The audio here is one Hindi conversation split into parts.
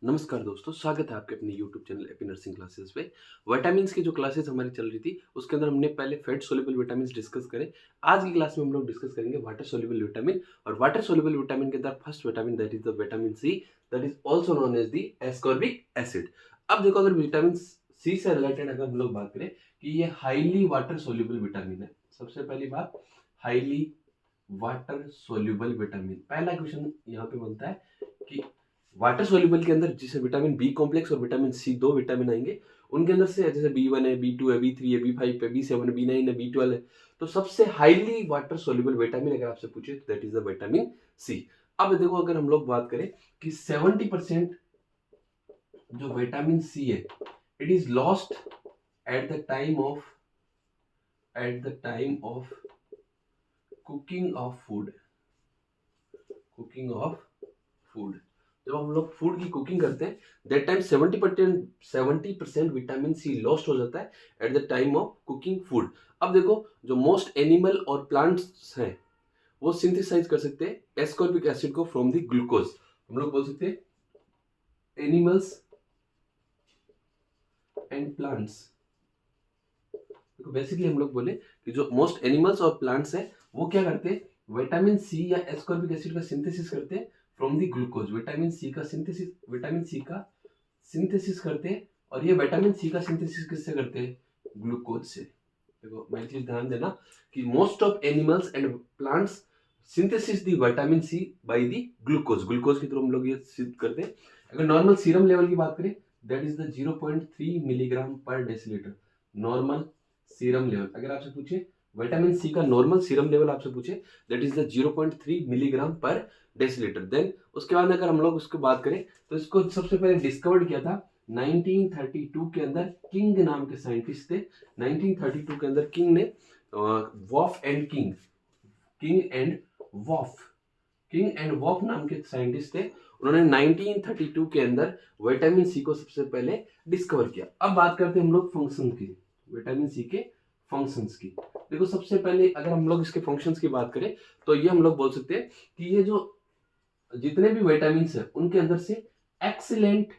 नमस्कार दोस्तों, स्वागत है आपके अपने YouTube channel AP nursing classes पे। विटामिन्स की जो क्लासेस हमारी चल रही थी, उसके अंदर हमने पहले फैट सोल्यूबल विटामिन्स डिस्कस करे। आज की क्लास में हम लोग डिस्कस करेंगे वाटर सोल्यूबल विटामिन। और वाटर सोल्यूबल विटामिन के अंदर first vitamin that is the vitamin C, that is also known as the ascorbic acid. अब देखो, अगर विटामिन सी से रिलेटेड अगर हम लोग बात करें कि ये हाईली वाटर सोल्यूबल विटामिन है। सबसे पहली बात, हाईली वाटर सोल्यूबल विटामिन। पहला क्वेश्चन यहाँ पे बनता है कि वाटर सोल्यूबल के अंदर जैसे विटामिन बी कॉम्प्लेक्स और विटामिन सी, दो विटामिन आएंगे। उनके अंदर से जैसे बी1 है, बी2 है, बी3 है, बी5 है, बी7 है, बी9 है, बी12 है। तो सबसे हाईली वाटर सोल्यूबल विटामिन अगर आपसे पूछे तो that is the vitamin C. अब देखो, अगर हम लोग बात करें कि 70% जो विटामिन सी है, it is lost at the time of cooking of food. Cooking of food, जब हम लोग फूड की कुकिंग करते हैं, that time 70% vitamin C lost हो जाता है at the time of cooking food. अब देखो, जो मोस्ट एनिमल और प्लांट्स हैं वो सिंथेसाइज कर सकते हैं एस्कॉर्बिक एसिड को फ्रॉम द ग्लूकोज। हम लोग बोल सकते हैं एनिमल्स एंड प्लांट्स। देखो, बेसिकली हम लोग बोले कि जो मोस्ट एनिमल्स और प्लांट्स है वो क्या करते हैं, विटामिन सी या एस्कॉर्बिक एसिड का सिंथेसिस करते हैं from the glucose. Vitamin C का सिंथेसिस करते हैं। और ये विटामिन सी का सिंथेसिस किससे करते हैं, ग्लूकोज से। देखो, मैं चीज ध्यान देना कि most of animals and plants synthesis the vitamin C by the glucose. Glucose के थ्रू हम लोग ये सिद्ध करते हैं। अगर नॉर्मल सीरम लेवल की बात करें, दैट इज द 0.3 मिलीग्राम पर डेसीलीटर। नॉर्मल सीरम लेवल अगर आपसे पूछे, विटामिन सी का नॉर्मल सीरम लेवल आपसे पूछे, दैट इज द 0.3 मिलीग्राम पर डेसीलीटर। देन उसके बाद अगर हम लोग उसकी बात करें तो इसको सबसे पहले डिस्कवर्ड किया था 1932 के अंदर। किंग नाम के साइंटिस्ट थे। 1932 के अंदर किंग ने वॉफ एंड किंग एंड वॉफ नाम के साइंटिस्ट थे। उन्होंने 1932 के अंदर विटामिन सी को सबसे पहले डिस्कवर किया। अब बात करते हैं हम लोग फंक्शन की, विटामिन सी के फंक्शंस की। देखो, सबसे पहले अगर हम लोग इसके फंक्शंस की बात करें तो ये हम लोग बोल सकते हैं कि ये जो जितने भी विटामिन है उनके अंदर से एक्सीलेंट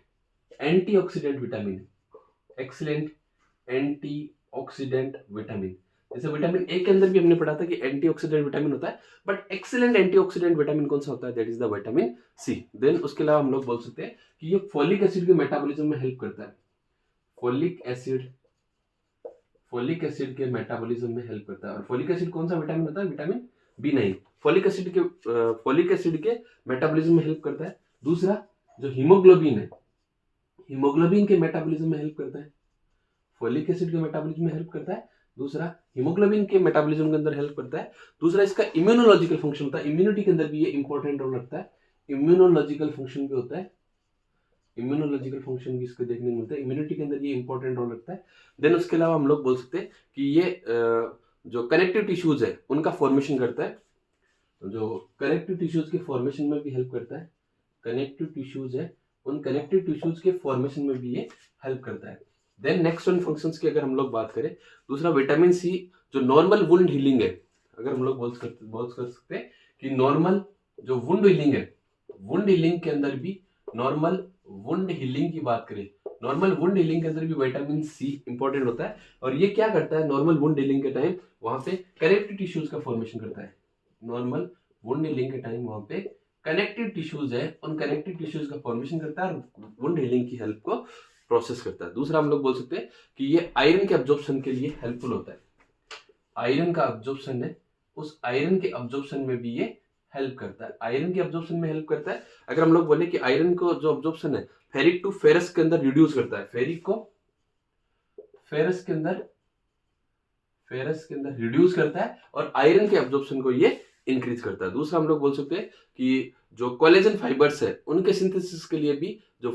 एंटीऑक्सीडेंट विटामिन है। एक्सीलेंट एंटीऑक्सीडेंट विटामिन, जैसे विटामिन ए के अंदर भी हमने पढ़ा था कि एंटीऑक्सीडेंट विटामिन होता है, बट एक्सीलेंट एंटीऑक्सीडेंट विटामिन कौन सा होता है, that is the vitamin C. Then उसके अलावा हम लोग बोल सकते हैं कि ये फोलिक एसिड के मेटाबॉलिज्म में हेल्प करता है। फोलिक एसिड के मेटाबॉलिज्म में हेल्प करता है। और फोलिक एसिड कौन सा विटामिन होता है, विटामिन बी9। फोलिक एसिड के मेटाबॉलिज्म में हेल्प करता है। दूसरा, जो हीमोग्लोबिन है, हीमोग्लोबिन के मेटाबॉलिज्म में हेल्प करता है। फोलिक एसिड के मेटाबॉलिज्म में हेल्प करता है। दूसरा, हीमोग्लोबिन के मेटाबॉलिज्म के अंदर हेल्प करता है। दूसरा, इसका इम्यूनोलॉजिकल फंक्शन होता है, इम्यूनिटी के अंदर भी ये इंपॉर्टेंट रोल रखता है। इम्यूनोलॉजिकल फंक्शन भी होता है, इम्यूनोलॉजिकल फंक्शन भी इसको देखने को मिलता है, इम्यूनिटी के अंदर ये इंपॉर्टेंट रोल रखता है। देन उसके अलावा हम लोग बोल सकते हैं कि ये जो कनेक्टिव टिश्यूज है उनका फॉर्मेशन करता है। जो कनेक्टिव टिश्यूज के फॉर्मेशन में भी हेल्प करता है। कनेक्टिव टिश्यूज है, उन कनेक्टिव टिश्यूज के फॉर्मेशन में भी ये हेल्प करता है। देन नेक्स्ट वन फंक्शंस की अगर हम लोग बात करें, दूसरा विटामिन सी जो नॉर्मल वुंड हीलिंग है, अगर हम लोग बोल कर सकते हैं कि नॉर्मल जो वुंड हीलिंग है, वुंड हीलिंग के अंदर भी नॉर्मल वुंड हीलिंग की बात करें, नॉर्मल वुंड हीलिंग के अंदर भी विटामिन सी इंपॉर्टेंट होता है। और ये क्या करता है, नॉर्मल वुंड हीलिंग के टाइम वहां पे कनेक्टिव टिश्यूज का फॉर्मेशन करता है। नॉर्मल वुंड हीलिंग के टाइम वहां पे कनेक्टिव टिश्यूज है, उन कनेक्टिव टिश्यूज का फॉर्मेशन करता है और वुंड हीलिंग की हेल्प को प्रोसेस करता है। दूसरा, हम लोग बोल सकते हैं कि ये आयरन के अब्जॉर्प्शन के लिए हेल्पफुल होता है। आयरन का अब्जॉर्प्शन है, उस आयरन के अब्जॉर्प्शन में भी ये हेल्प करता है। आयरन के अब्जॉर्प्शन में हेल्प करता है। अगर हम लोग बोले कि आयरन को जो अब्जॉर्प्शन है फेरिक टू फेरस के अंदर रिड्यूस करता है, फेरिक को फेरस के अंदर रिड्यूस करता है और आयरन के अब्जॉर्प्शन को ये इंक्रीज करता है। दूसरा, हम लोग बोल सकते हैं कि जो कोलेजन फाइबर्स है उनके सिंथेसिस के लिए भी जो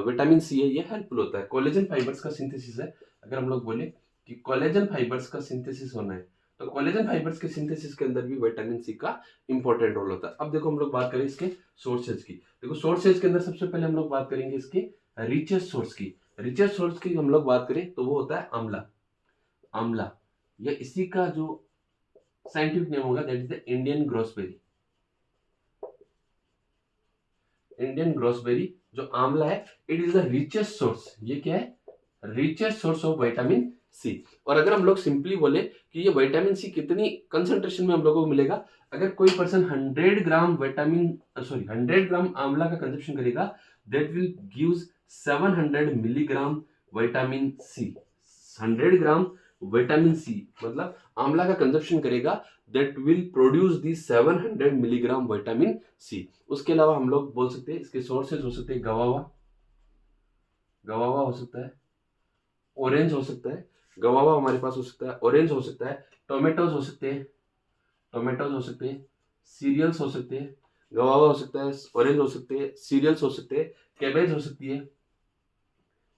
विटामिन सी है ये हेल्पफुल होता है। कोलेजन फाइबर्स का सिंथेसिस है, अगर हम लोग बोले कि कोलेजन फाइबर्स का सिंथेसिस होना है तो कोलेजन फाइबर्स के सिंथेसिस के अंदर भी विटामिन सी का इंपॉर्टेंट रोल होता है। अब देखो, हम लोग बात करें इसके सोर्सेज की। देखो, सोर्सेज के अंदर सबसे पहले हम लोग बात करेंगे इसके रिचेस्ट सोर्स की। रिचेस्ट सोर्स की हम लोग बात करें तो वो होता है आंवला। आंवला या इसी का जो साइंटिफिक नेम होगा that is the Indian gooseberry. Indian gooseberry जो आंवला है it is the richest source, ये क्या है, richest source of vitamin C. और अगर हम लोग सिंपली बोले कि ये विटामिन सी कितनी कंसंट्रेशन में हम लोगों को मिलेगा, अगर कोई पर्सन 100 ग्राम 100 ग्राम आंवला का कंजप्शन करेगा that will gives 700 milligram vitamin C. 100 gram vitamin C मतलब आंवला का कंजप्शन करेगा that will produce the 700 milligram vitamin C. उसके अलावा हम लोग बोल सकते हैं इसके सोर्सेज हो सकते हैं गवावा हो सकता है, ऑरेंज हो सकता है, गवावा हमारे पास हो सकता है, ऑरेंज हो सकता है, टोमेटोज हो सकते हैं, सीरियल्स हो सकते हैं, गवावा हो सकता है, ऑरेंज हो सकते हैं, सीरियल्स हो सकते हैं, कैबेज हो सकती है।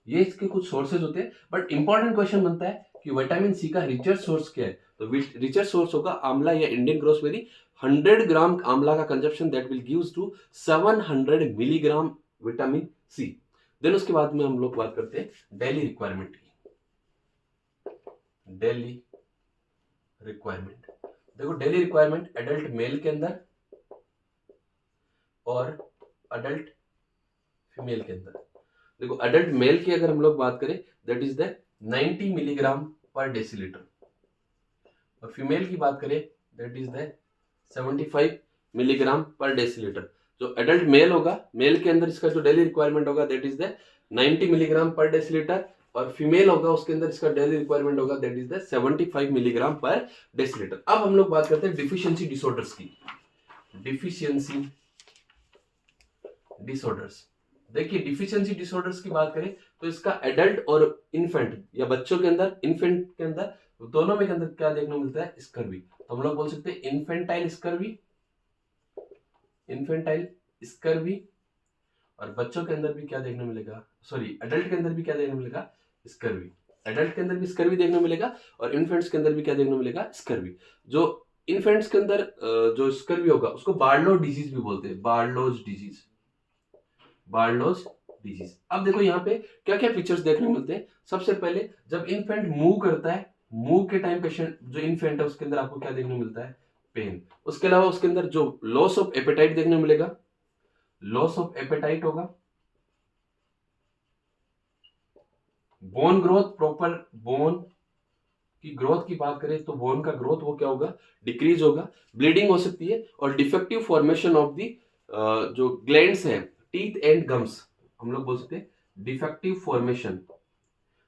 ये इसके कुछ सोर्सेज होते हैं। बट इंपॉर्टेंट क्वेश्चन बनता है कि विटामिन सी का रिचेस्ट सोर्स क्या है, तो रिचेस्ट सोर्स होगा आंवला या इंडियन ग्रोसबेरी। 100 ग्राम आंवला का consumption that will gives to 700 milligram vitamin C. Then उसके बाद में हम लोग बात करते हैं डेली रिक्वायरमेंट की। डेली रिक्वायरमेंट, देखो डेली रिक्वायरमेंट एडल्ट मेल के अंदर और अडल्ट फीमेल के अंदर। देखो अडल्ट मेल की अगर हम लोग बात करें दैट इज द 90 मिलीग्राम पर डेसीलीटर, और फीमेल की बात करें दैट इज द 75 मिलीग्राम पर डेसीलीटर। जो एडल्ट मेल होगा, मेल के अंदर इसका जो डेली रिक्वायरमेंट होगा दैट इज द 90 मिलीग्राम पर डेसीलीटर, और फीमेल होगा उसके अंदर इसका डेली रिक्वायरमेंट होगा दैट इज द 75 मिलीग्राम पर डेसीलीटर। अब हम लोग बात करते हैं डिफिशियंसी डिसऑर्डर्स की। डिफिशियंसी डिसऑर्डर्स, देखिए डिफिशियंसी डिसऑर्डर्स की बात करें तो इसका एडल्ट और इन्फेंट या बच्चों के अंदर, इन्फेंट के अंदर, दोनों में के अंदर क्या देखने को मिलता है, स्कर्वी। तो हम लोग बोल सकते हैं इन्फेंटाइल स्कर्वी, और बच्चों के अंदर भी क्या देखने मिलेगा, सॉरी एडल्ट के अंदर भी क्या देखने मिलेगा, स्कर्वी। एडल्ट के अंदर भी स्कर्वी देखने मिलेगा और इन्फेंट्स के अंदर भी क्या देखने मिलेगा, स्कर्वी। जो इन्फेंट्स के अंदर जो स्कर्वी होगा उसको बार्लो डिजीज भी बोलते हैं, बार्लोज डिजीज। अब देखो यहाँ पे क्या क्या फीचर्स देखने को मिलते हैं। सबसे पहले जब इन्फेंट मूव करता है, मूव के टाइम पेशेंट जो इन्फेंट है उसके अंदर आपको क्या देखने को मिलता है, पेन। उसके अलावा उसके अंदर जो लॉस ऑफ एपेटाइट देखने को मिलेगा, लॉस ऑफ एपेटाइट होगा। बोन ग्रोथ, प्रॉपर बोन की ग्रोथ की बात करें तो बोन का ग्रोथ वो क्या होगा, डिक्रीज होगा। ब्लीडिंग हो सकती है, और डिफेक्टिव फॉर्मेशन ऑफ दी जो ग्लैंड्स है, टीथ एंड गम्स, हम लोग बोल सकते हैं डिफेक्टिव फॉर्मेशन।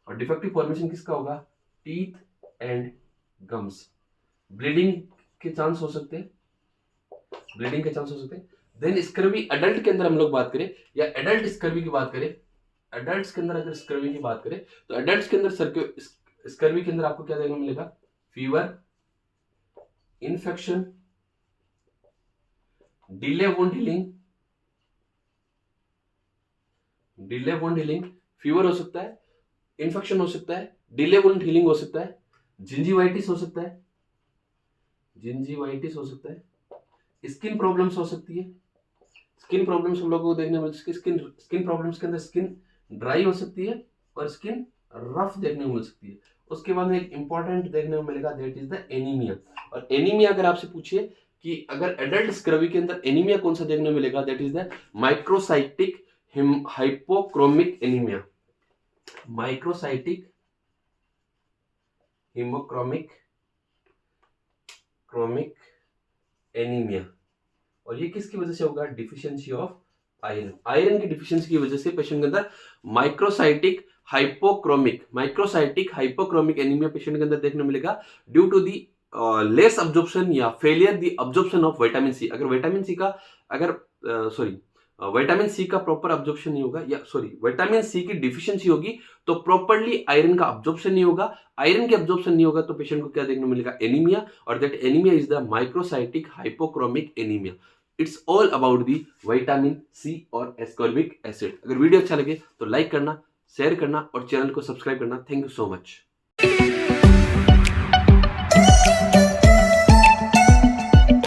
और डिफेक्टिव फॉर्मेशन किसका होगा, टीथ एंड गम्स। ब्लीडिंग के चांस हो सकते हैं, देन स्कर्वी एडल्ट के अंदर हम लोग बात करें या एडल्ट स्कर्वी की बात करें, एडल्ट्स के अंदर अगर स्कर्वी की बात करें तो एडल्ट्स के अंदर स्कर्वी के अंदर आपको क्या देखने को मिलेगा, fever, infection, delay wound healing, fever हो सकता है, इन्फेक्शन हो सकता है, डिले वुंड हीलिंग हो सकता है, जिंजीवाइटिस हो सकता है, स्किन प्रॉब्लम्स हो सकती है। स्किन प्रॉब्लम्स हम लोगों को देखने में स्किन प्रॉब्लम्स के अंदर स्किन ड्राई हो सकती है और स्किन रफ देखने को मिल सकती है। उसके बाद में एक इंपॉर्टेंट देखने को मिलेगा दैट इज द एनीमिया। और एनीमिया अगर आपसे पूछिए कि अगर एडल्ट स्कर्वी के अंदर एनीमिया कौन सा देखने को मिलेगा, that is the microcytic hypochromic anaemia, microcytic hypochromic anaemia. और ये किसकी वजह से होगा, डिफिशियंसी ऑफ आयरन की डिफिशियंसी की वजह से पेशेंट के अंदर माइक्रोसाइटिक हाइपोक्रोमिक एनीमिया पेशेंट के अंदर देखने मिलेगा due to the less absorption या failure the absorption of vitamin C. अगर विटामिन सी का प्रॉपर अब्जॉर्प्शन नहीं होगा, या विटामिन सी की डिफिशियंसी होगी तो प्रॉपर्ली आयरन का अब्जॉर्प्शन नहीं होगा। आयरन के अब्जॉर्प्शन नहीं होगा तो पेशेंट को क्या देखने मिलेगा, एनीमिया। और that anaemia is the microcytic hypochromic anaemia. It's all about the vitamin C और एस्कॉर्बिक एसिड। अगर वीडियो अच्छा लगे तो लाइक करना, शेयर करना और चैनल को सब्सक्राइब करना। Thank you so much.